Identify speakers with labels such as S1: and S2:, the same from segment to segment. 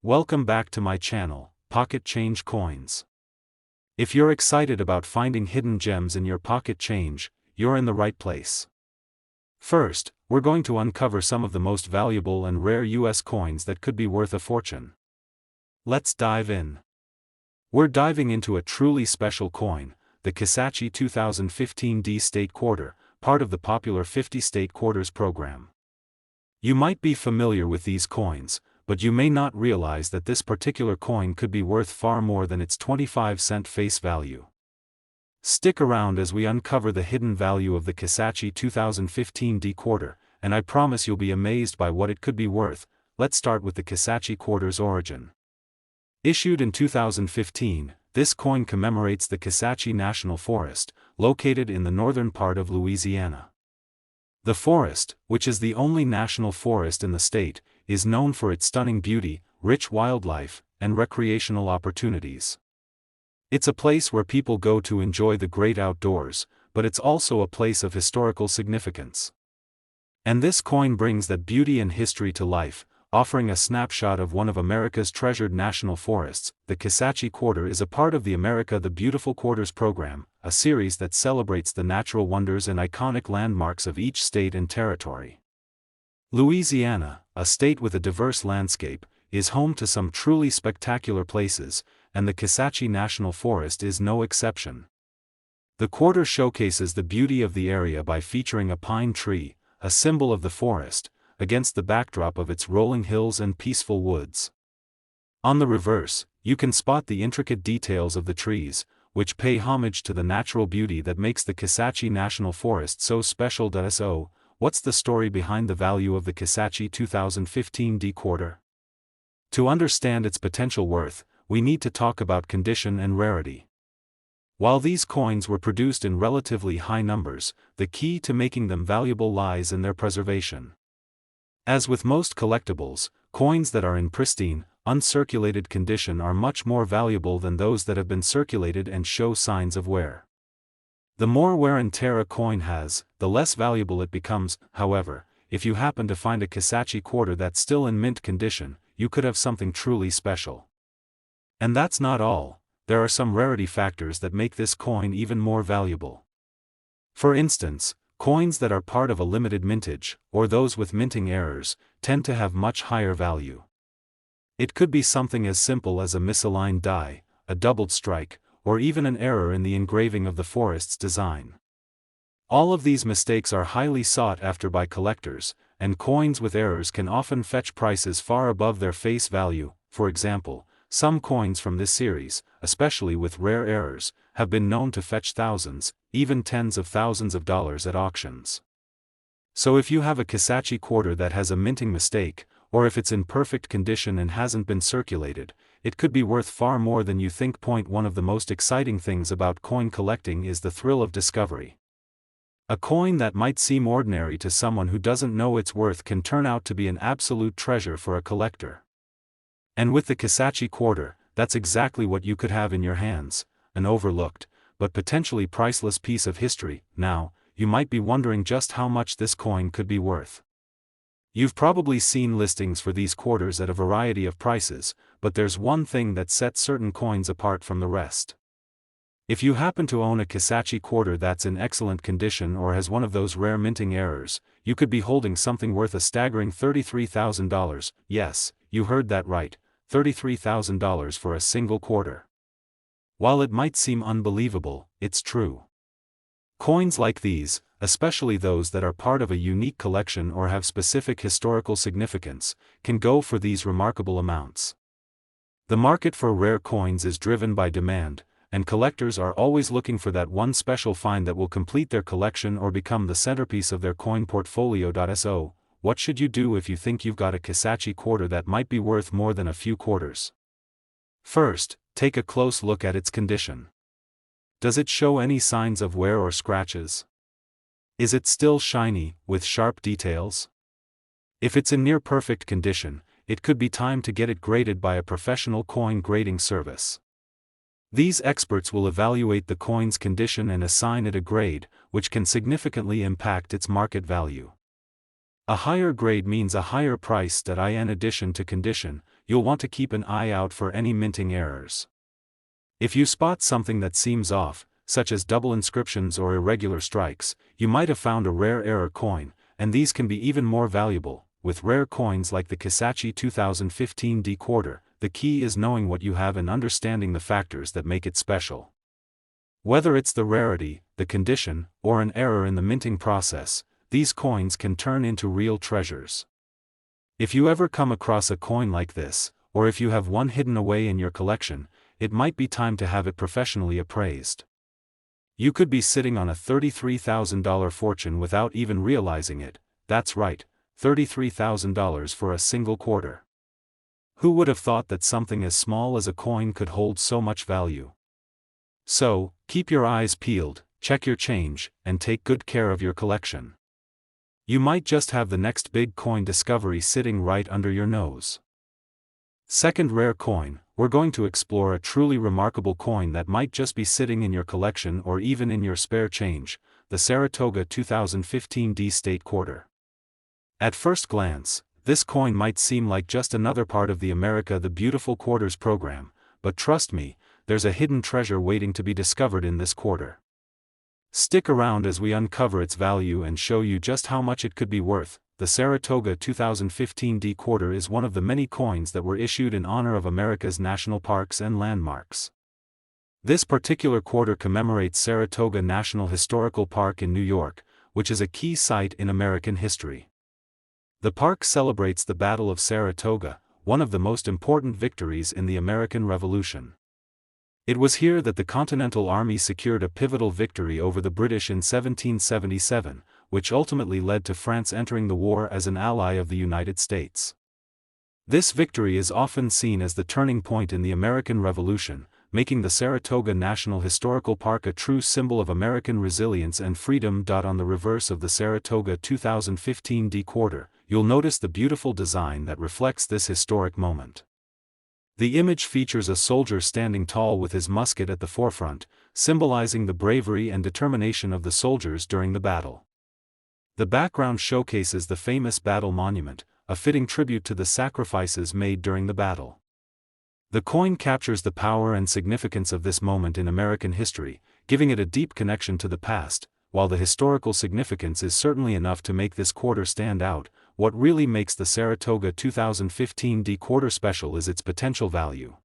S1: Welcome back to my channel, Pocket Change Coins. If you're excited about finding hidden gems in your pocket change, you're in the right place. First, we're going to uncover some of the most valuable and rare US coins that could be worth a fortune. Let's dive in. We're diving into a truly special coin, the Kisatchie 2015 D State Quarter, part of the popular 50 State Quarters program. You might be familiar with these coins, but you may not realize that this particular coin could be worth far more than its 25-cent face value. Stick around as we uncover the hidden value of the Kisatchie 2015 D Quarter, and I promise you'll be amazed by what it could be worth. Let's start with the Kisatchie Quarter's origin. Issued in 2015, this coin commemorates the Kisatchie National Forest, located in the northern part of Louisiana. The forest, which is the only national forest in the state, is known for its stunning beauty, rich wildlife, and recreational opportunities. It's a place where people go to enjoy the great outdoors, but it's also a place of historical significance. And this coin brings that beauty and history to life, offering a snapshot of one of America's treasured national forests. The Kisatchie Quarter is a part of the America the Beautiful Quarters program, a series that celebrates the natural wonders and iconic landmarks of each state and territory. Louisiana, a state with a diverse landscape, is home to some truly spectacular places, and the Kisatchie National Forest is no exception. The quarter showcases the beauty of the area by featuring a pine tree, a symbol of the forest, against the backdrop of its rolling hills and peaceful woods. On the reverse, you can spot the intricate details of the trees, which pay homage to the natural beauty that makes the Kisatchie National Forest so special. So, what's the story behind the value of the Kisatchie 2015 D Quarter? To understand its potential worth, we need to talk about condition and rarity. While these coins were produced in relatively high numbers, the key to making them valuable lies in their preservation. As with most collectibles, coins that are in pristine, uncirculated condition are much more valuable than those that have been circulated and show signs of wear. The more wear and tear a coin has, the less valuable it becomes. However, if you happen to find a Kisatchie Quarter that's still in mint condition, you could have something truly special. And that's not all. There are some rarity factors that make this coin even more valuable. For instance, coins that are part of a limited mintage, or those with minting errors, tend to have much higher value. It could be something as simple as a misaligned die, a doubled strike, or even an error in the engraving of the forest's design. All of these mistakes are highly sought after by collectors, and coins with errors can often fetch prices far above their face value. For example, some coins from this series, especially with rare errors, have been known to fetch thousands, even tens of thousands of dollars at auctions. So if you have a Kisatchie Quarter that has a minting mistake, or if it's in perfect condition and hasn't been circulated, it could be worth far more than you think. One of the most exciting things about coin collecting is the thrill of discovery. A coin that might seem ordinary to someone who doesn't know its worth can turn out to be an absolute treasure for a collector. And with the Kisatchie Quarter, that's exactly what you could have in your hands, an overlooked, but potentially priceless piece of history. Now, you might be wondering just how much this coin could be worth. You've probably seen listings for these quarters at a variety of prices, but there's one thing that sets certain coins apart from the rest. If you happen to own a Kisatchie Quarter that's in excellent condition or has one of those rare minting errors, you could be holding something worth a staggering $33,000. Yes, you heard that right, $33,000 for a single quarter. While it might seem unbelievable, it's true. Coins like these, especially those that are part of a unique collection or have specific historical significance, can go for these remarkable amounts. The market for rare coins is driven by demand, and collectors are always looking for that one special find that will complete their collection or become the centerpiece of their coin portfolio. So, what should you do if you think you've got a Kisatchie Quarter that might be worth more than a few quarters? First, take a close look at its condition. Does it show any signs of wear or scratches? Is it still shiny, with sharp details? If it's in near-perfect condition, it could be time to get it graded by a professional coin grading service. These experts will evaluate the coin's condition and assign it a grade, which can significantly impact its market value. A higher grade means a higher price. In addition to condition, you'll want to keep an eye out for any minting errors. If you spot something that seems off, such as double inscriptions or irregular strikes, you might have found a rare error coin, and these can be even more valuable. With rare coins like the Kisachi 2015 D quarter, the key is knowing what you have and understanding the factors that make it special. Whether it's the rarity, the condition, or an error in the minting process, these coins can turn into real treasures. If you ever come across a coin like this, or if you have one hidden away in your collection, it might be time to have it professionally appraised. You could be sitting on a $33,000 fortune without even realizing it. That's right, $33,000 for a single quarter. Who would have thought that something as small as a coin could hold so much value? So, keep your eyes peeled, check your change, and take good care of your collection. You might just have the next big coin discovery sitting right under your nose. Second rare coin, we're going to explore a truly remarkable coin that might just be sitting in your collection or even in your spare change, the Saratoga 2015 D State Quarter. At first glance, this coin might seem like just another part of the America the Beautiful Quarters program, but trust me, there's a hidden treasure waiting to be discovered in this quarter. Stick around as we uncover its value and show you just how much it could be worth. The Saratoga 2015 D quarter is one of the many coins that were issued in honor of America's national parks and landmarks. This particular quarter commemorates Saratoga National Historical Park in New York, which is a key site in American history. The park celebrates the Battle of Saratoga, one of the most important victories in the American Revolution. It was here that the Continental Army secured a pivotal victory over the British in 1777, which ultimately led to France entering the war as an ally of the United States. This victory is often seen as the turning point in the American Revolution, making the Saratoga National Historical Park a true symbol of American resilience and freedom. On the reverse of the Saratoga 2015 D quarter, you'll notice the beautiful design that reflects this historic moment. The image features a soldier standing tall with his musket at the forefront, symbolizing the bravery and determination of the soldiers during the battle. The background showcases the famous battle monument, a fitting tribute to the sacrifices made during the battle. The coin captures the power and significance of this moment in American history, giving it a deep connection to the past. While the historical significance is certainly enough to make this quarter stand out, what really makes the Saratoga 2015 D quarter special is its potential value.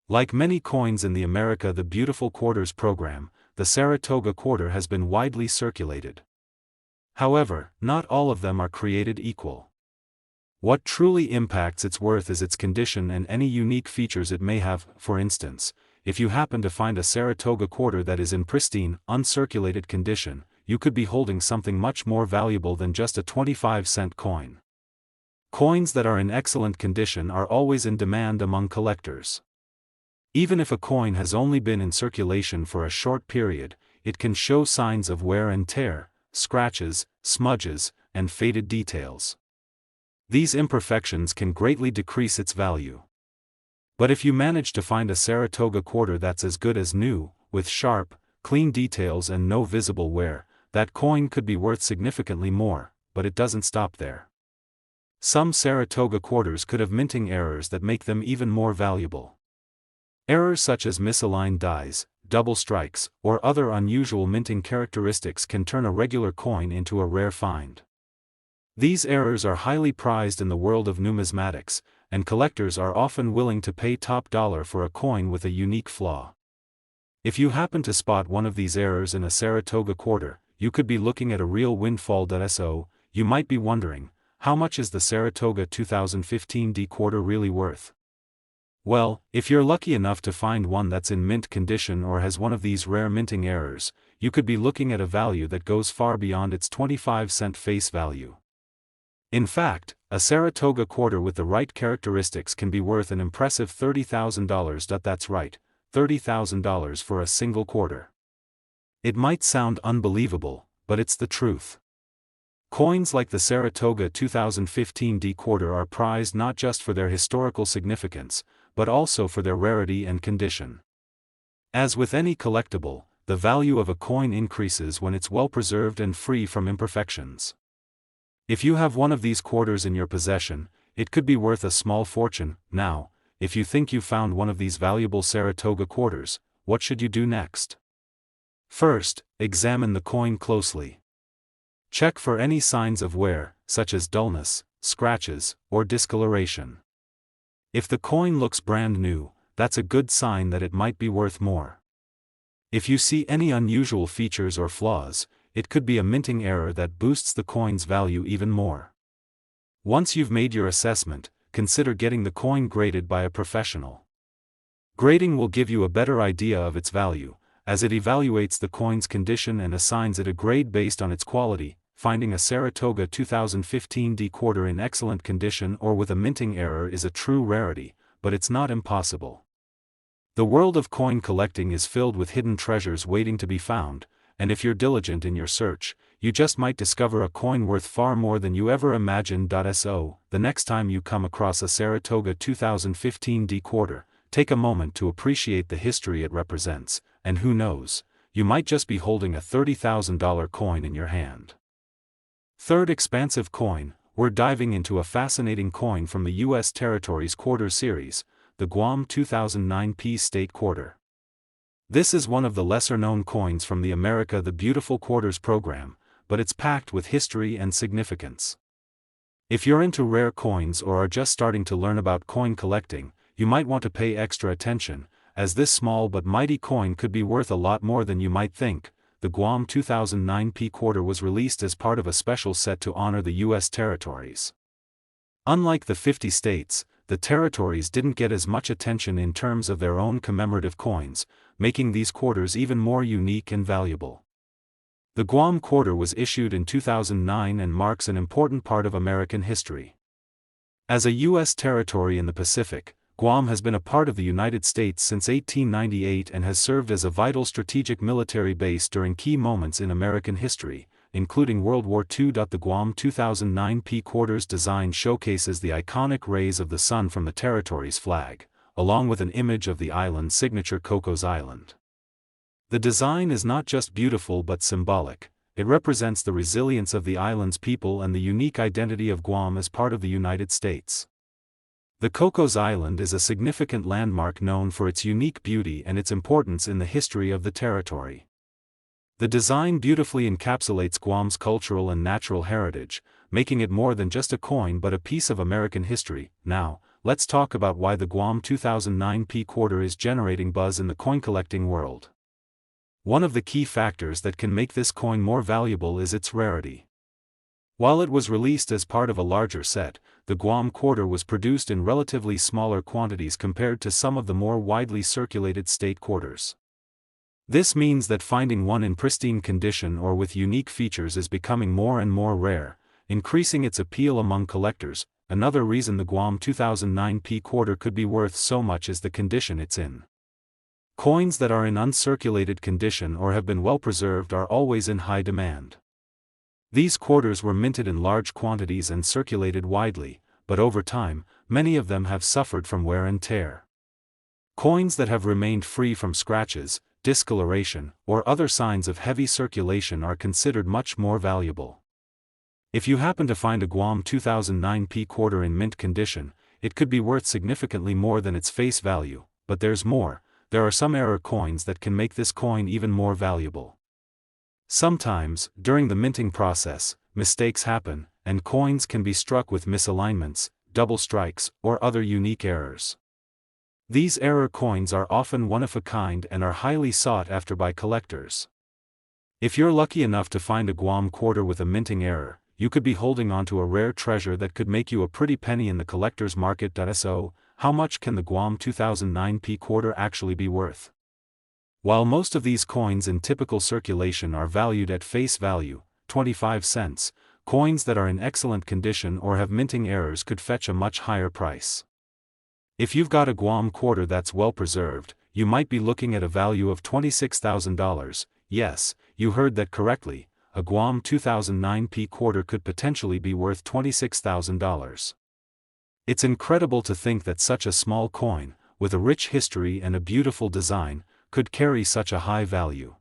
S1: Like many coins in the America the Beautiful Quarters program, the Saratoga quarter has been widely circulated. However, not all of them are created equal. What truly impacts its worth is its condition and any unique features it may have. For instance, if you happen to find a Saratoga quarter that is in pristine, uncirculated condition, you could be holding something much more valuable than just a 25-cent coin. Coins that are in excellent condition are always in demand among collectors. Even if a coin has only been in circulation for a short period, it can show signs of wear and tear, scratches, smudges, and faded details. These imperfections can greatly decrease its value. But if you manage to find a Saratoga quarter that's as good as new, with sharp, clean details and no visible wear, that coin could be worth significantly more. But it doesn't stop there. Some Saratoga quarters could have minting errors that make them even more valuable. Errors such as misaligned dies, double strikes, or other unusual minting characteristics can turn a regular coin into a rare find. These errors are highly prized in the world of numismatics, and collectors are often willing to pay top dollar for a coin with a unique flaw. If you happen to spot one of these errors in a Saratoga quarter, you could be looking at a real windfall. So, you might be wondering, how much is the Saratoga 2015 D quarter really worth? Well, if you're lucky enough to find one that's in mint condition or has one of these rare minting errors, you could be looking at a value that goes far beyond its 25-cent face value. In fact, a Saratoga quarter with the right characteristics can be worth an impressive $30,000. That's right, $30,000 for a single quarter. It might sound unbelievable, but it's the truth. Coins like the Saratoga 2015 D quarter are prized not just for their historical significance, but also for their rarity and condition. As with any collectible, the value of a coin increases when it's well preserved and free from imperfections. If you have one of these quarters in your possession, it could be worth a small fortune. Now, if you think you found one of these valuable Saratoga quarters, what should you do next? First, examine the coin closely. Check for any signs of wear, such as dullness, scratches, or discoloration. If the coin looks brand new, that's a good sign that it might be worth more. If you see any unusual features or flaws, it could be a minting error that boosts the coin's value even more. Once you've made your assessment, consider getting the coin graded by a professional. Grading will give you a better idea of its value, as it evaluates the coin's condition and assigns it a grade based on its quality. Finding a Saratoga 2015 D quarter in excellent condition or with a minting error is a true rarity, but it's not impossible. The world of coin collecting is filled with hidden treasures waiting to be found, and if you're diligent in your search, you just might discover a coin worth far more than you ever imagined. So, the next time you come across a Saratoga 2015 D quarter, take a moment to appreciate the history it represents, and who knows, you might just be holding a $30,000 coin in your hand. Third expansive coin, we're diving into a fascinating coin from the U.S. Territories Quarter Series, the Guam 2009 P State Quarter. This is one of the lesser-known coins from the America the Beautiful Quarters program, but it's packed with history and significance. If you're into rare coins or are just starting to learn about coin collecting, you might want to pay extra attention, as this small but mighty coin could be worth a lot more than you might think. The Guam 2009 P quarter was released as part of a special set to honor the U.S. territories. Unlike the 50 states, the territories didn't get as much attention in terms of their own commemorative coins, making these quarters even more unique and valuable. The Guam quarter was issued in 2009 and marks an important part of American history. As a U.S. territory in the Pacific, Guam has been a part of the United States since 1898 and has served as a vital strategic military base during key moments in American history, including World War II. The Guam 2009 P quarter's design showcases the iconic rays of the sun from the territory's flag, along with an image of the island's signature Cocos Island. The design is not just beautiful but symbolic. It represents the resilience of the island's people and the unique identity of Guam as part of the United States. The Cocos Island is a significant landmark known for its unique beauty and its importance in the history of the territory. The design beautifully encapsulates Guam's cultural and natural heritage, making it more than just a coin but a piece of American history. Now, let's talk about why the Guam 2009 P quarter is generating buzz in the coin collecting world. One of the key factors that can make this coin more valuable is its rarity. While it was released as part of a larger set, the Guam quarter was produced in relatively smaller quantities compared to some of the more widely circulated state quarters. This means that finding one in pristine condition or with unique features is becoming more and more rare, increasing its appeal among collectors. Another reason the Guam 2009 P quarter could be worth so much is the condition it's in. Coins that are in uncirculated condition or have been well preserved are always in high demand. These quarters were minted in large quantities and circulated widely, but over time, many of them have suffered from wear and tear. Coins that have remained free from scratches, discoloration, or other signs of heavy circulation are considered much more valuable. If you happen to find a Guam 2009 P quarter in mint condition, it could be worth significantly more than its face value, but there's more. There are some error coins that can make this coin even more valuable. Sometimes, during the minting process, mistakes happen, and coins can be struck with misalignments, double strikes, or other unique errors. These error coins are often one of a kind and are highly sought after by collectors. If you're lucky enough to find a Guam quarter with a minting error, you could be holding onto a rare treasure that could make you a pretty penny in the collector's market. So, how much can the Guam 2009 P quarter actually be worth? While most of these coins in typical circulation are valued at face value, 25 cents, coins that are in excellent condition or have minting errors could fetch a much higher price. If you've got a Guam quarter that's well preserved, you might be looking at a value of $26,000. Yes, you heard that correctly, a Guam 2009 P quarter could potentially be worth $26,000. It's incredible to think that such a small coin, with a rich history and a beautiful design, could carry such a high value.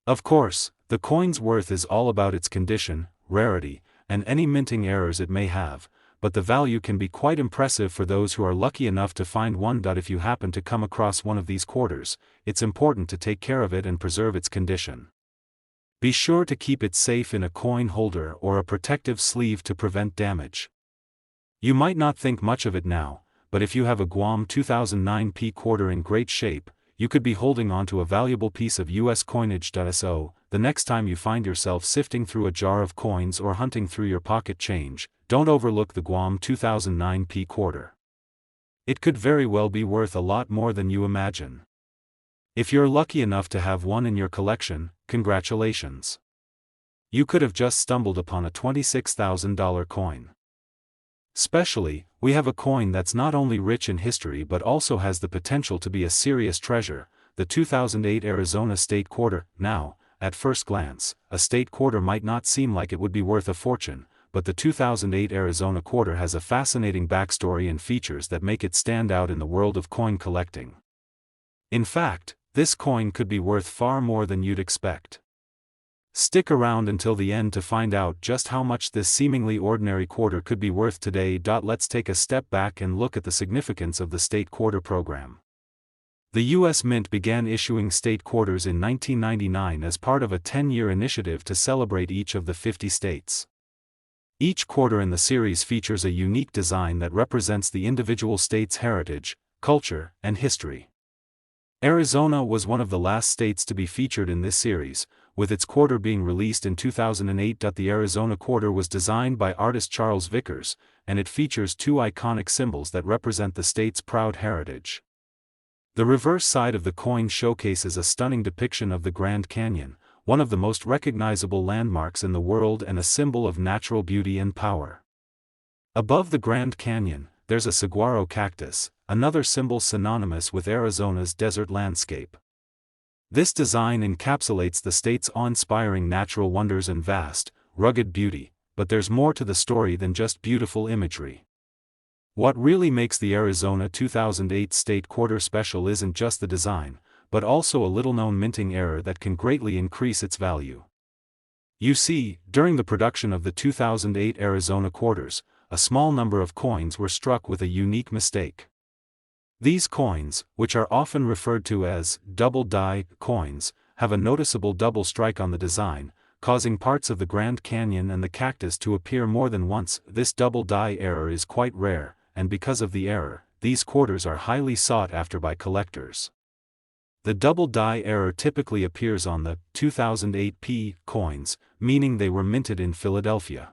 S1: Of course, the coin's worth is all about its condition, rarity, and any minting errors it may have, but the value can be quite impressive for those who are lucky enough to find one. If you happen to come across one of these quarters, it's important to take care of it and preserve its condition. Be sure to keep it safe in a coin holder or a protective sleeve to prevent damage. You might not think much of it now, but if you have a Guam 2009p quarter in great shape, you could be holding on to a valuable piece of US coinage. So, the next time you find yourself sifting through a jar of coins or hunting through your pocket change, don't overlook the Guam 2009p quarter. It could very well be worth a lot more than you imagine. If you're lucky enough to have one in your collection, congratulations. You could have just stumbled upon a $26,000 coin. Especially, we have a coin that's not only rich in history but also has the potential to be a serious treasure, the 2008 Arizona State Quarter. Now, at first glance, a state quarter might not seem like it would be worth a fortune, but the 2008 Arizona Quarter has a fascinating backstory and features that make it stand out in the world of coin collecting. In fact, this coin could be worth far more than you'd expect. Stick around until the end to find out just how much this seemingly ordinary quarter could be worth today. Let's take a step back and look at the significance of the state quarter program. The U.S. Mint began issuing state quarters in 1999 as part of a 10-year initiative to celebrate each of the 50 states. Each quarter in the series features a unique design that represents the individual state's heritage, culture, and history. Arizona was one of the last states to be featured in this series, with its quarter being released in 2008. The Arizona Quarter was designed by artist Charles Vickers, and it features two iconic symbols that represent the state's proud heritage. The reverse side of the coin showcases a stunning depiction of the Grand Canyon, one of the most recognizable landmarks in the world and a symbol of natural beauty and power. Above the Grand Canyon, there's a saguaro cactus, another symbol synonymous with Arizona's desert landscape. This design encapsulates the state's awe-inspiring natural wonders and vast, rugged beauty, but there's more to the story than just beautiful imagery. What really makes the Arizona 2008 State Quarter special isn't just the design, but also a little-known minting error that can greatly increase its value. You see, during the production of the 2008 Arizona quarters, a small number of coins were struck with a unique mistake. These coins, which are often referred to as double die coins, have a noticeable double strike on the design, causing parts of the Grand Canyon and the cactus to appear more than once. This double die error is quite rare, and because of the error, these quarters are highly sought after by collectors. The double die error typically appears on the 2008p coins, meaning they were minted in Philadelphia.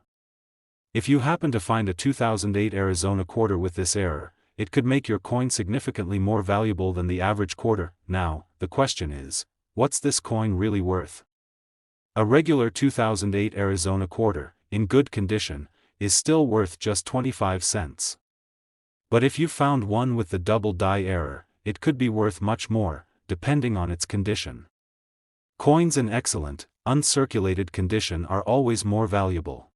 S1: If you happen to find a 2008 Arizona quarter with this error, it could make your coin significantly more valuable than the average quarter. Now, the question is, what's this coin really worth? A regular 2008 Arizona quarter, in good condition, is still worth just 25 cents. But if you found one with the double die error, it could be worth much more, depending on its condition. Coins in excellent, uncirculated condition are always more valuable.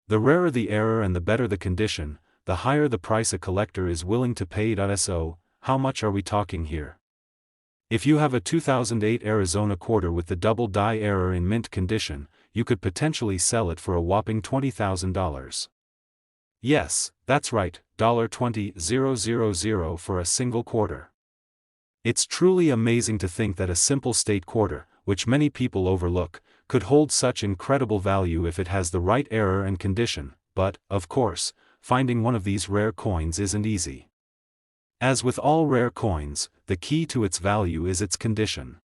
S1: The rarer the error and the better the condition, the higher the price a collector is willing to pay. So, how much are we talking here? If you have a 2008 Arizona quarter with the double die error in mint condition, you could potentially sell it for a whopping $20,000. Yes, that's right, $20,000 for a single quarter. It's truly amazing to think that a simple state quarter, which many people overlook, could hold such incredible value if it has the right error and condition. But, of course, finding one of these rare coins isn't easy. As with all rare coins, the key to its value is its condition.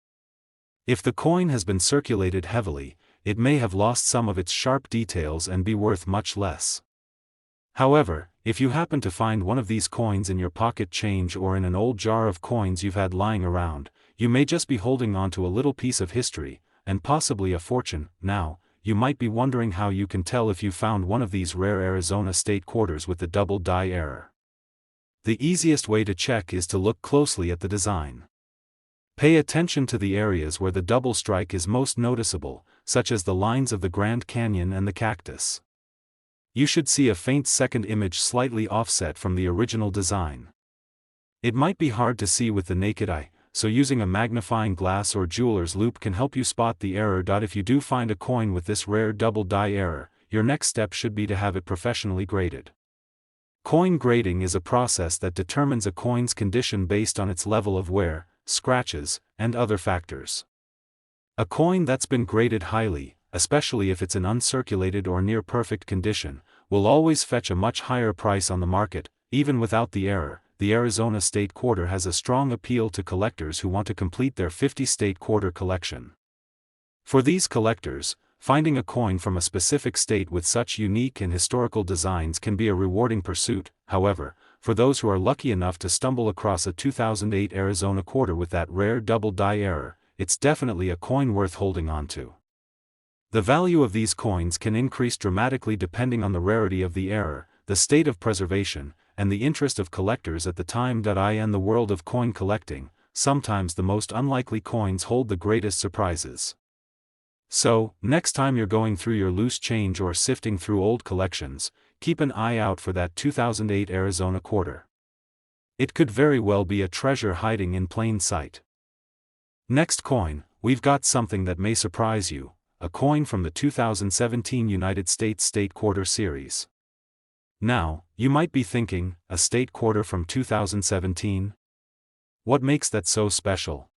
S1: If the coin has been circulated heavily, it may have lost some of its sharp details and be worth much less. However, if you happen to find one of these coins in your pocket change or in an old jar of coins you've had lying around, you may just be holding on to a little piece of history, and possibly a fortune. Now, you might be wondering how you can tell if you found one of these rare Arizona state quarters with the double die error. The easiest way to check is to look closely at the design. Pay attention to the areas where the double strike is most noticeable, such as the lines of the Grand Canyon and the cactus. You should see a faint second image slightly offset from the original design. It might be hard to see with the naked eye, so using a magnifying glass or jeweler's loupe can help you spot the error. If you do find a coin with this rare double die error, your next step should be to have it professionally graded. Coin grading is a process that determines a coin's condition based on its level of wear, scratches, and other factors. A coin that's been graded highly, especially if it's in uncirculated or near perfect condition, will always fetch a much higher price on the market, even without the error. The Arizona State Quarter has a strong appeal to collectors who want to complete their 50 State Quarter collection. For these collectors, finding a coin from a specific state with such unique and historical designs can be a rewarding pursuit. However, for those who are lucky enough to stumble across a 2008 Arizona quarter with that rare double die error, it's definitely a coin worth holding on to. The value of these coins can increase dramatically depending on the rarity of the error, the state of preservation, and the interest of collectors at the time. In the world of coin collecting, sometimes the most unlikely coins hold the greatest surprises. So, next time you're going through your loose change or sifting through old collections, keep an eye out for that 2008 Arizona quarter. It could very well be a treasure hiding in plain sight. Next coin, we've got something that may surprise you, a coin from the 2017 United States State Quarter series. Now, you might be thinking, a state quarter from 2017? What makes that so special?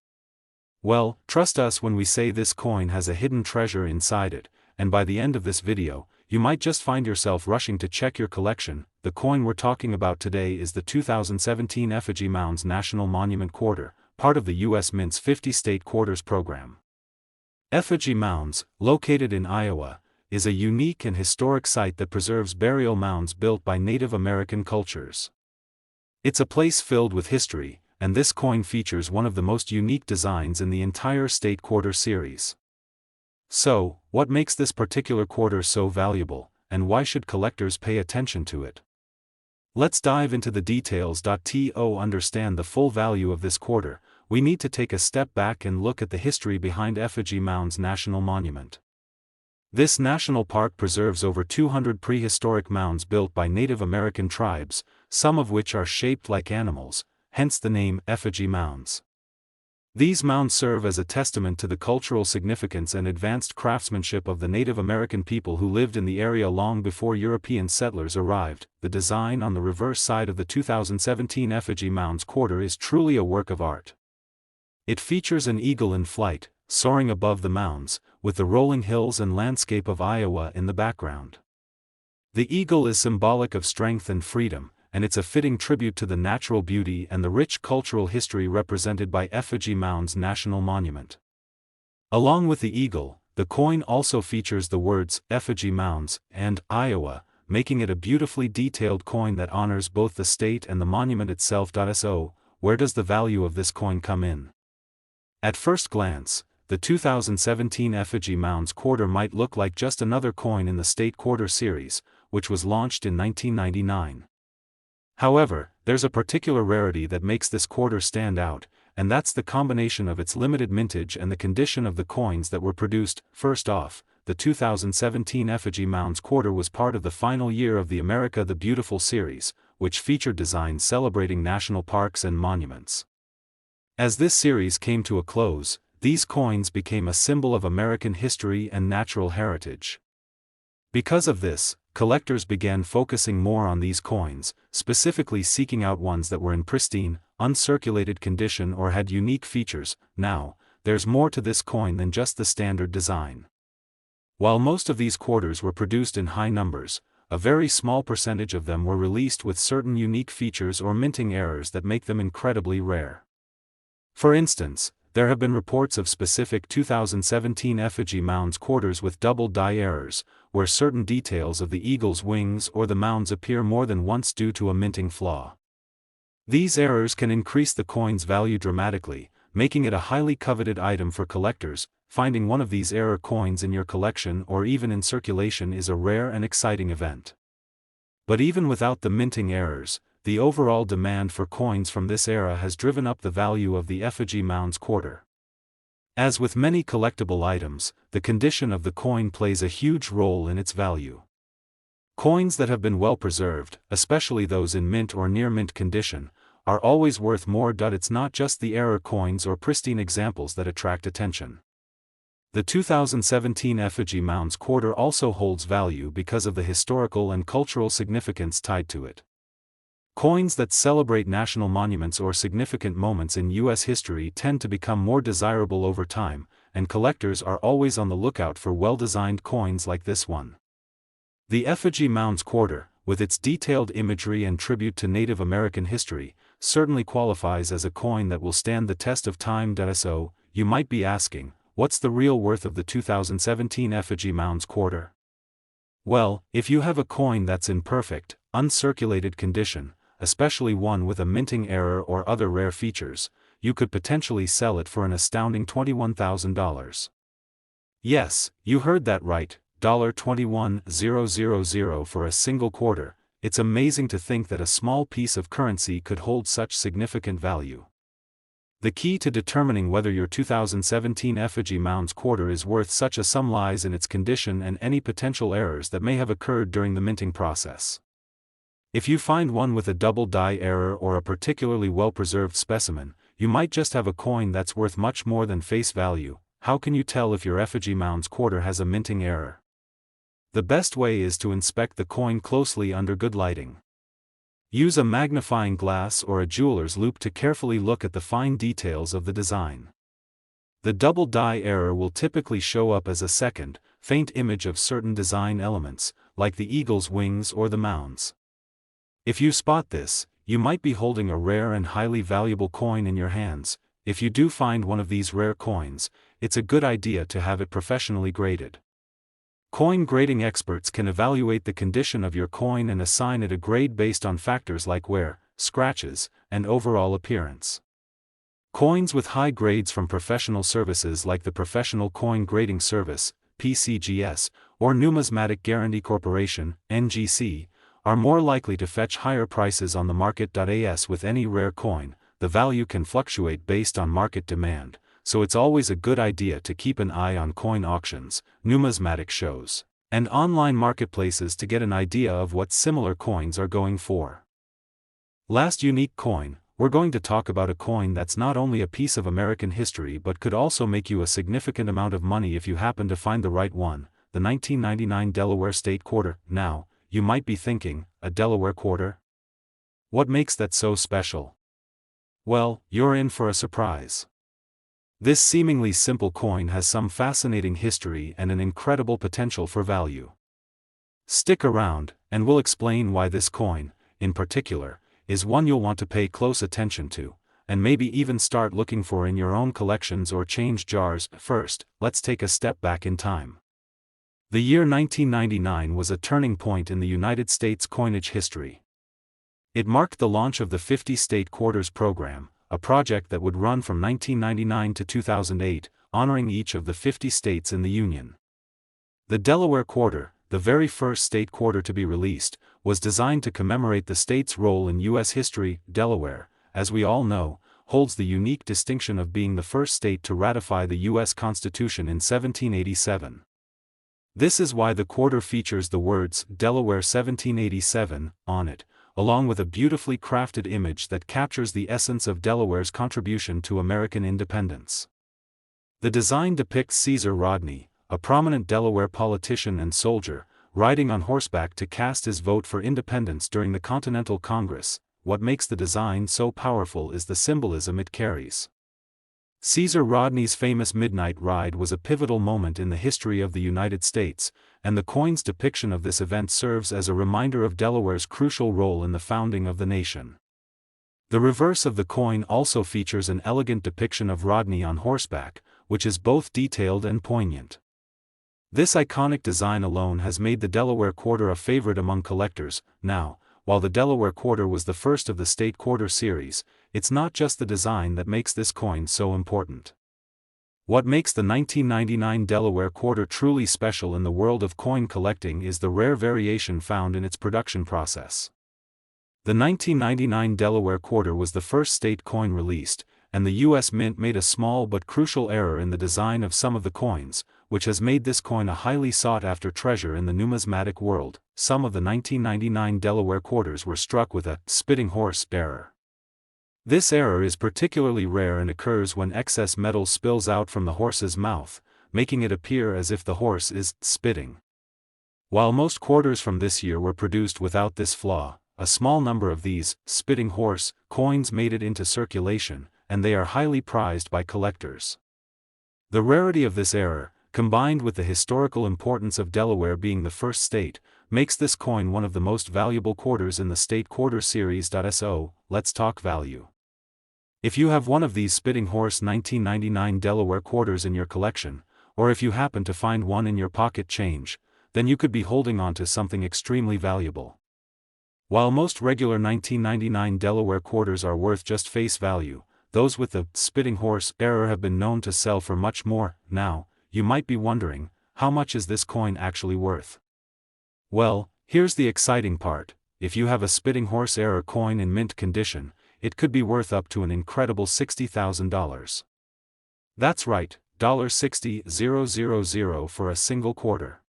S1: Well, trust us when we say this coin has a hidden treasure inside it, and by the end of this video, you might just find yourself rushing to check your collection. The coin we're talking about today is the 2017 Effigy Mounds National Monument Quarter, part of the U.S. Mint's 50 State Quarters program. Effigy Mounds, located in Iowa, is a unique and historic site that preserves burial mounds built by Native American cultures. It's a place filled with history, and this coin features one of the most unique designs in the entire State Quarter series. So, what makes this particular quarter so valuable, and why should collectors pay attention to it? Let's dive into the details. To understand the full value of this quarter, we need to take a step back and look at the history behind Effigy Mounds National Monument. This national park preserves over 200 prehistoric mounds built by Native American tribes, some of which are shaped like animals, hence the name Effigy Mounds. These mounds serve as a testament to the cultural significance and advanced craftsmanship of the Native American people who lived in the area long before European settlers arrived. The design on the reverse side of the 2017 Effigy Mounds quarter is truly a work of art. It features an eagle in flight, soaring above the mounds, with the rolling hills and landscape of Iowa in the background. The eagle is symbolic of strength and freedom, and it's a fitting tribute to the natural beauty and the rich cultural history represented by Effigy Mounds National Monument. Along with the eagle, the coin also features the words Effigy Mounds and Iowa, making it a beautifully detailed coin that honors both the state and the monument itself. So, where does the value of this coin come in? At first glance, the 2017 Effigy Mounds quarter might look like just another coin in the State Quarter series, which was launched in 1999. However, there's a particular rarity that makes this quarter stand out, and that's the combination of its limited mintage and the condition of the coins that were produced. First off, the 2017 Effigy Mounds quarter was part of the final year of the America the Beautiful series, which featured designs celebrating national parks and monuments. As this series came to a close, these coins became a symbol of American history and natural heritage. Because of this, collectors began focusing more on these coins, specifically seeking out ones that were in pristine, uncirculated condition or had unique features. Now, there's more to this coin than just the standard design. While most of these quarters were produced in high numbers, a very small percentage of them were released with certain unique features or minting errors that make them incredibly rare. For instance, there have been reports of specific 2017 Effigy Mounds quarters with double die errors, where certain details of the eagle's wings or the mounds appear more than once due to a minting flaw. These errors can increase the coin's value dramatically, making it a highly coveted item for collectors. Finding one of these error coins in your collection or even in circulation is a rare and exciting event. But even without the minting errors, the overall demand for coins from this era has driven up the value of the Effigy Mounds quarter. As with many collectible items, the condition of the coin plays a huge role in its value. Coins that have been well preserved, especially those in mint or near mint condition, are always worth more. It's not just the error coins or pristine examples that attract attention. The 2017 Effigy Mounds quarter also holds value because of the historical and cultural significance tied to it. Coins that celebrate national monuments or significant moments in U.S. history tend to become more desirable over time, and collectors are always on the lookout for well-designed coins like this one. The Effigy Mounds Quarter, with its detailed imagery and tribute to Native American history, certainly qualifies as a coin that will stand the test of time. So, you might be asking, what's the real worth of the 2017 Effigy Mounds Quarter? Well, if you have a coin that's in perfect, uncirculated condition, especially one with a minting error or other rare features, you could potentially sell it for an astounding $21,000. Yes, you heard that right, $21,000 for a single quarter. It's amazing to think that a small piece of currency could hold such significant value. The key to determining whether your 2017 Effigy Mounds Quarter is worth such a sum lies in its condition and any potential errors that may have occurred during the minting process. If you find one with a double die error or a particularly well-preserved specimen, you might just have a coin that's worth much more than face value. How can you tell if your Effigy Mounds Quarter has a minting error? The best way is to inspect the coin closely under good lighting. Use a magnifying glass or a jeweler's loupe to carefully look at the fine details of the design. The double die error will typically show up as a second, faint image of certain design elements, like the eagle's wings or the mounds. If you spot this, you might be holding a rare and highly valuable coin in your hands. If you do find one of these rare coins, it's a good idea to have it professionally graded. Coin grading experts can evaluate the condition of your coin and assign it a grade based on factors like wear, scratches, and overall appearance. Coins with high grades from professional services like the Professional Coin Grading Service, PCGS, or Numismatic Guarantee Corporation, NGC, are more likely to fetch higher prices on the market. As with any rare coin, the value can fluctuate based on market demand, so it's always a good idea to keep an eye on coin auctions, numismatic shows, and online marketplaces to get an idea of what similar coins are going for. Last unique coin, we're going to talk about a coin that's not only a piece of American history but could also make you a significant amount of money if you happen to find the right one, the 1999 Delaware State Quarter. Now, you might be thinking, a Delaware quarter? What makes that so special? Well, you're in for a surprise. This seemingly simple coin has some fascinating history and an incredible potential for value. Stick around, and we'll explain why this coin, in particular, is one you'll want to pay close attention to, and maybe even start looking for in your own collections or change jars. First, let's take a step back in time. The year 1999 was a turning point in the United States coinage history. It marked the launch of the 50-state quarters program, a project that would run from 1999 to 2008, honoring each of the 50 states in the Union. The Delaware Quarter, the very first state quarter to be released, was designed to commemorate the state's role in U.S. history. Delaware, as we all know, holds the unique distinction of being the first state to ratify the U.S. Constitution in 1787. This is why the quarter features the words Delaware 1787 on it, along with a beautifully crafted image that captures the essence of Delaware's contribution to American independence. The design depicts Caesar Rodney, a prominent Delaware politician and soldier, riding on horseback to cast his vote for independence during the Continental Congress. What makes the design so powerful is the symbolism it carries. Caesar Rodney's famous Midnight Ride was a pivotal moment in the history of the United States, and the coin's depiction of this event serves as a reminder of Delaware's crucial role in the founding of the nation. The reverse of the coin also features an elegant depiction of Rodney on horseback, which is both detailed and poignant. This iconic design alone has made the Delaware Quarter a favorite among collectors. Now, while the Delaware Quarter was the first of the state quarter series, it's not just the design that makes this coin so important. What makes the 1999 Delaware Quarter truly special in the world of coin collecting is the rare variation found in its production process. The 1999 Delaware Quarter was the first state coin released, and the U.S. Mint made a small but crucial error in the design of some of the coins, which has made this coin a highly sought-after treasure in the numismatic world. Some of the 1999 Delaware quarters were struck with a spitting horse error. This error is particularly rare and occurs when excess metal spills out from the horse's mouth, making it appear as if the horse is spitting. While most quarters from this year were produced without this flaw, a small number of these spitting horse coins made it into circulation, and they are highly prized by collectors. The rarity of this error, combined with the historical importance of Delaware being the first state, makes this coin one of the most valuable quarters in the state quarter series. So, let's talk value. If you have one of these spitting horse 1999 Delaware quarters in your collection, or if you happen to find one in your pocket change, then you could be holding on to something extremely valuable. While most regular 1999 Delaware quarters are worth just face value, those with the spitting horse error have been known to sell for much more. Now, you might be wondering, how much is this coin actually worth? Well, here's the exciting part: if you have a spitting horse error coin in mint condition, it could be worth up to an incredible $60,000. That's right, $60,000 for a single quarter.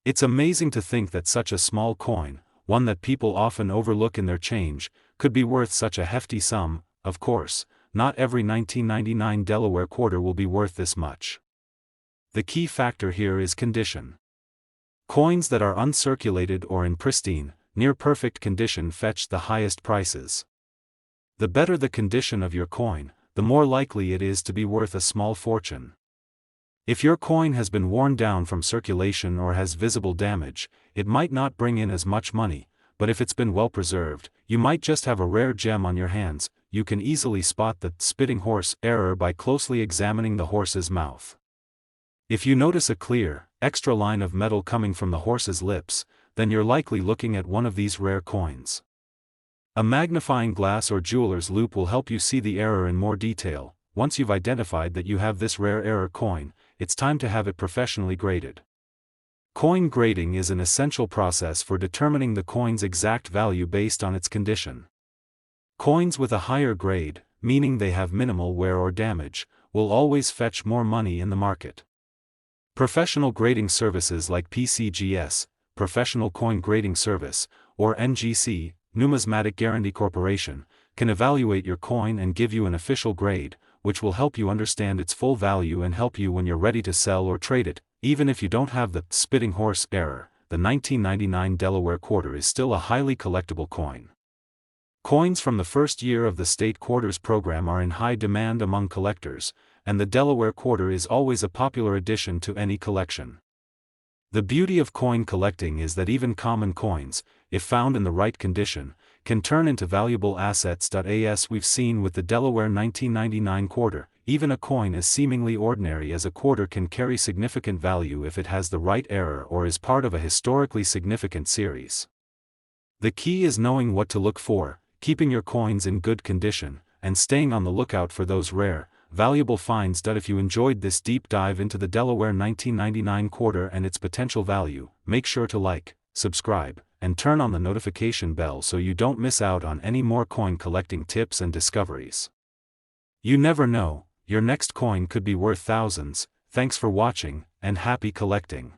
S1: It's amazing to think that such a small coin, one that people often overlook in their change, could be worth such a hefty sum. Of course, not every 1999 Delaware quarter will be worth this much. The key factor here is condition. Coins that are uncirculated or in pristine, near-perfect condition fetch the highest prices. The better the condition of your coin, the more likely it is to be worth a small fortune. If your coin has been worn down from circulation or has visible damage, it might not bring in as much money, but if it's been well preserved, you might just have a rare gem on your hands. You can easily spot the spitting horse error by closely examining the horse's mouth. If you notice a clear, extra line of metal coming from the horse's lips, then you're likely looking at one of these rare coins. A magnifying glass or jeweler's loupe will help you see the error in more detail. Once you've identified that you have this rare error coin, it's time to have it professionally graded. Coin grading is an essential process for determining the coin's exact value based on its condition. Coins with a higher grade, meaning they have minimal wear or damage, will always fetch more money in the market. Professional grading services like PCGS, Professional Coin Grading Service, or NGC, Numismatic Guarantee Corporation, can evaluate your coin and give you an official grade, which will help you understand its full value and help you when you're ready to sell or trade it. Even if you don't have the spitting horse error, the 1999 Delaware quarter is still a highly collectible coin. Coins from the first year of the State Quarters program are in high demand among collectors, and the Delaware quarter is always a popular addition to any collection. The beauty of coin collecting is that even common coins, if found in the right condition, can turn into valuable assets. As we've seen with the Delaware 1999 quarter, even a coin as seemingly ordinary as a quarter can carry significant value if it has the right error or is part of a historically significant series. The key is knowing what to look for, keeping your coins in good condition, and staying on the lookout for those rare, valuable finds. If you enjoyed this deep dive into the Delaware 1999 quarter and its potential value, make sure to like, subscribe, and turn on the notification bell so you don't miss out on any more coin collecting tips and discoveries. You never know, your next coin could be worth thousands. Thanks for watching, and happy collecting.